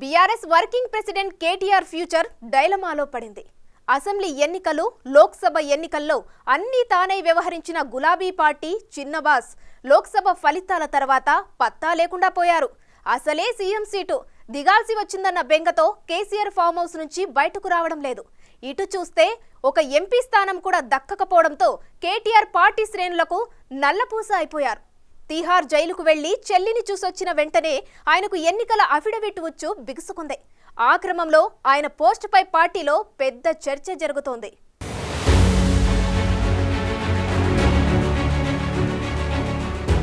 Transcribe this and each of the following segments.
BRS working president KTR future డైలమాలో పడింది. Assembly ఎన్నికలు, లోక్సభ ఎన్నికల్లో అన్ని తానే వ్యవహరించిన గులాబీ పార్టీ చిన్నబాస్ లోక్సభ ఫలితాల తర్వాత పత్తా లేకుండా పోయారు. అసలే సీఎం సీటు దిగాల్సి వచ్చిందన్న బెంగతో కేసీఆర్ ఫామ్ హౌస్ నుంచి బయటకు రావడం లేదు. ఇటు చూస్తే ఒక ఎంపీ స్థానం కూడా దక్కకపోవడంతో కేటీఆర్ పార్టీ శ్రేణులకు నల్లపూస అయిపోయారు. తిహార్ జైలుకు వెళ్లి చెల్లిని చూసొచ్చిన వెంటనే ఆయనకు ఎన్నికల అఫిడవిట్ వచ్చు బిగుసుకుంది. ఆ క్రమంలో ఆయన పోస్టుపై పార్టీలో పెద్ద చర్చ జరుగుతోంది.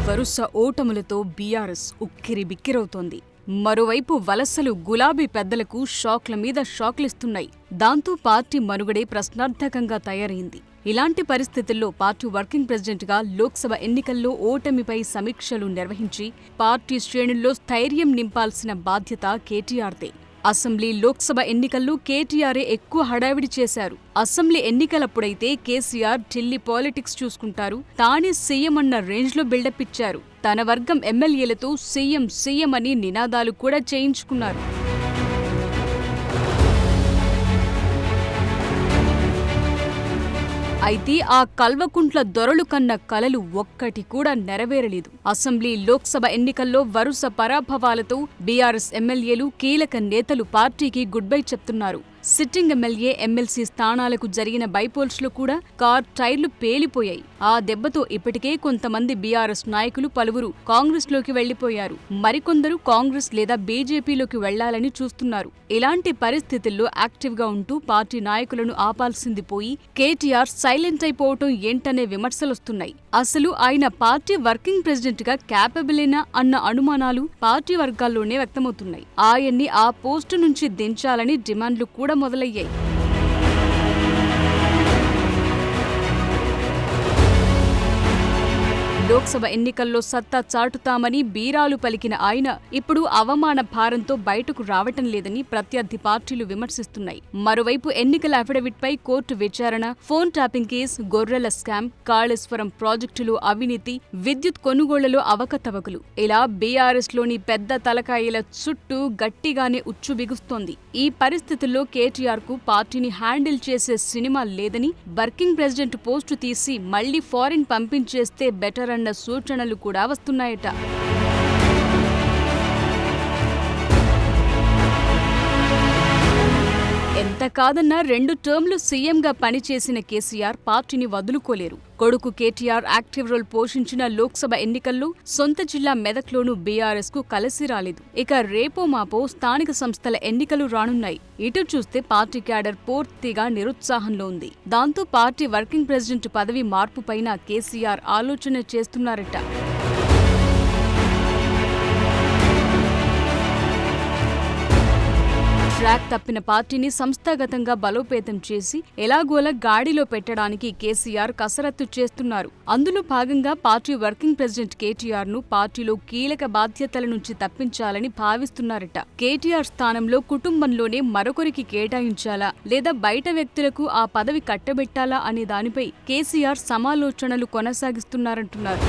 వరుస ఓటములతో బీఆర్ఎస్ ఉక్కిరి బిక్కిరవుతోంది. మరోవైపు వలసలు గులాబీ పెద్దలకు షాక్ల మీద షాక్లిస్తున్నాయి. దాంతో పార్టీ మనుగడే ప్రశ్నార్థకంగా తయారైంది. ఇలాంటి పరిస్థితుల్లో పార్టీ వర్కింగ్ ప్రెసిడెంట్గా లోక్సభ ఎన్నికల్లో ఓటమిపై సమీక్షలు నిర్వహించి పార్టీ శ్రేణుల్లో స్థైర్యం నింపాల్సిన బాధ్యత కేటీఆర్దే. అసెంబ్లీ, లోక్సభ ఎన్నికల్లో కేటీఆరే ఎక్కువ హడావిడి చేశారు. అసెంబ్లీ ఎన్నికలప్పుడైతే కేసీఆర్ ఢిల్లీ పాలిటిక్స్ చూసుకుంటారు, తానే సీఎం అన్న రేంజ్లో బిల్డప్ ఇచ్చారు. తన వర్గం ఎమ్మెల్యేలతో సీఎం సీఎం అని నినాదాలు కూడా చేయించుకున్నారు. అయితే ఆ కల్వకుంట్ల దొరలు కన్న కలలు ఒక్కటి కూడా నెరవేరలేదు. అసెంబ్లీ, లోక్సభ ఎన్నికల్లో వరుస పరాభవాలతో బీఆర్ఎస్ ఎమ్మెల్యేలు, కీలక నేతలు పార్టీకి గుడ్ బై చెప్తున్నారు. సిట్టింగ్ ఎమ్మెల్యే, ఎమ్మెల్సీ స్థానాలకు జరిగిన బైపోల్స్లో కూడా కార్ టైర్లు పేలిపోయాయి. ఆ దెబ్బతో ఇప్పటికే కొంతమంది బీఆర్ఎస్ నాయకులు పలువురు కాంగ్రెస్లోకి వెళ్లిపోయారు. మరికొందరు కాంగ్రెస్ లేదా బీజేపీలోకి వెళ్లాలని చూస్తున్నారు. ఇలాంటి పరిస్థితుల్లో యాక్టివ్గా ఉంటూ పార్టీ నాయకులను ఆపాల్సింది పోయి కేటీఆర్ సైలెంట్ అయిపోవటం ఏంటనే విమర్శలొస్తున్నాయి. అసలు ఆయన పార్టీ వర్కింగ్ ప్రెసిడెంట్గా క్యాపబులేనా అన్న అనుమానాలు పార్టీ వర్గాల్లోనే వ్యక్తమవుతున్నాయి. ఆయన్ని ఆ పోస్టు నుంచి దించాలని డిమాండ్లు కూడా మొదలయ్యాయి. లోక్సభ ఎన్నికల్లో సత్తా చాటుతామని బీరాలు పలికిన ఆయన ఇప్పుడు అవమాన భారంతో బయటకు రావటం లేదని ప్రత్యర్థి పార్టీలు విమర్శిస్తున్నాయి. మరోవైపు ఎన్నికల అఫిడవిట్పై కోర్టు విచారణ, ఫోన్ ట్యాపింగ్ కేసు, గొర్రెల స్కామ్, కాళేశ్వరం ప్రాజెక్టులు అవినీతి, విద్యుత్ కొనుగోళ్లలో అవకతవకలు, ఇలా బీఆర్ఎస్లోని పెద్ద తలకాయల చుట్టూ గట్టిగానే ఉచ్చు బిగుస్తోంది. ఈ పరిస్థితుల్లో కేటీఆర్ కు పార్టీని హ్యాండిల్ చేసే సినిమా లేదని, వర్కింగ్ ప్రెసిడెంట్ పోస్టు తీసి మళ్లీ ఫారిన్ పంపించేస్తే బెటర్ అన్న సూచనలు కూడా వస్తున్నాయట. ఎంత కాదన్నా 2 టర్మ్లు సీఎంగా పనిచేసిన కేసీఆర్ పార్టీని వదులుకోలేరు. కొడుకు కేటీఆర్ యాక్టివ్ రోల్ పోషించిన లోక్సభ ఎన్నికల్లో సొంత జిల్లా మెదక్లోనూ బీఆర్ఎస్ కు కలిసి రాలేదు. ఇక రేపో మాపో స్థానిక సంస్థల ఎన్నికలు రానున్నాయి. ఇటు చూస్తే పార్టీ క్యాడర్ పూర్తిగా నిరుత్సాహంలో ఉంది. దాంతో పార్టీ వర్కింగ్ ప్రెసిడెంట్ పదవి మార్పుపైన కేసీఆర్ ఆలోచన చేస్తున్నారట. ట్రాక్ తప్పిన పార్టీని సంస్థాగతంగా బలోపేతం చేసి ఎలాగోలా గాడిలో పెట్టడానికి కేసీఆర్ కసరత్తు చేస్తున్నారు. అందులో భాగంగా పార్టీ వర్కింగ్ ప్రెసిడెంట్ కేటీఆర్ ను పార్టీలో కీలక బాధ్యతల నుంచి తప్పించాలని భావిస్తున్నారట. కేటీఆర్ స్థానంలో కుటుంబంలోనే మరొకరికి కేటాయించాలా లేదా బయట వ్యక్తులకు ఆ పదవి కట్టబెట్టాలా అనే దానిపై కేసీఆర్ సమాలోచనలు కొనసాగిస్తున్నారంటున్నారు.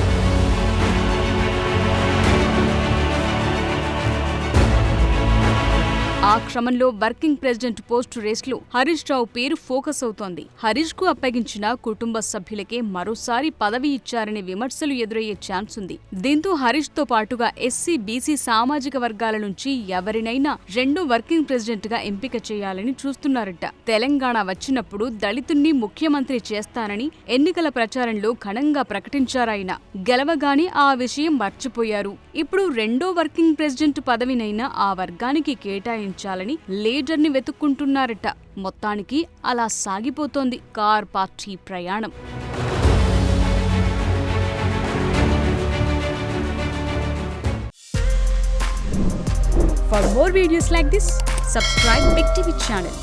ఆ క్రమంలో వర్కింగ్ ప్రెసిడెంట్ పోస్టు రేస్లో హరీష్ రావు పేరు ఫోకస్ అవుతోంది. హరీష్ కు అప్పగించిన కుటుంబ సభ్యులకే మరోసారి పదవి ఇచ్చారనే విమర్శలు ఎదురయ్యే ఛాన్స్ ఉంది. దీంతో హరీష్ తో పాటుగా ఎస్సీ, బీసీ సామాజిక వర్గాల నుంచి ఎవరినైనా రెండో వర్కింగ్ ప్రెసిడెంట్ గా ఎంపిక చేయాలని చూస్తున్నారట. తెలంగాణ వచ్చినప్పుడు దళితుణ్ణి ముఖ్యమంత్రి చేస్తానని ఎన్నికల ప్రచారంలో ఘనంగా ప్రకటించారాయన. గెలవగానే ఆ విషయం మర్చిపోయారు. ఇప్పుడు రెండో వర్కింగ్ ప్రెసిడెంట్ పదవినైనా ఆ వర్గానికి కేటాయించాలని లీడర్ని వెతుక్కుంటున్నారట. మొత్తానికి అలా సాగిపోతోంది కార్ పార్టీ ప్రయాణం. For more videos like this, subscribe Big TV channel.